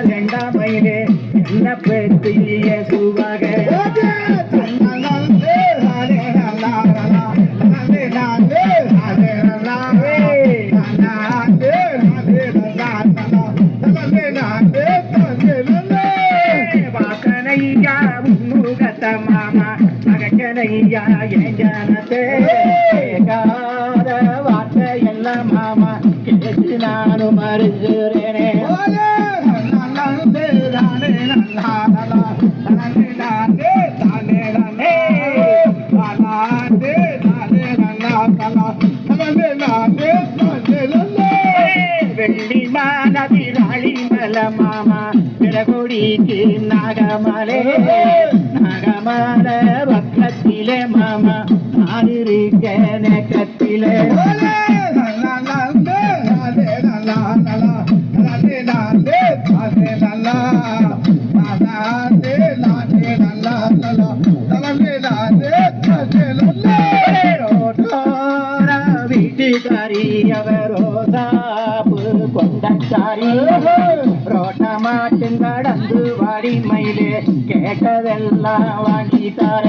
ரெண்டாம் மயிலே என்ன பெரிய சுவாக வாசனையா முகத்த மாமா மகச்சனையா என் ஜனத்தே வார்த்தை எல்லாம் மாமா கேட்டு நானும் மறுகிறேனே வெள்ளி மாநதிராளி மல மாமா பிறகுடிக்கு நாகமலே நாகமல பக்கத்திலே மாமா ஆதிருக்க நெக்கத்திலே வீட்டுக்காரி அவரோ சாப்பு கொண்டாரி ரோட்ட மாட்டும் கடந்து வாடி மயிலே கேட்டதெல்லாம் வாங்கி தர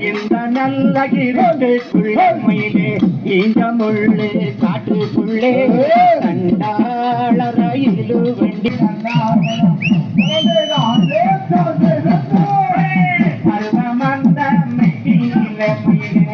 இந்த நல்ல கிரண்டுக்குள்ள மயிலே இந்த முள்ளு காட்டுக்குள்ளே கண்டாள ரயிலு வண்டி பருவமந்த மெட்டியில மயிலே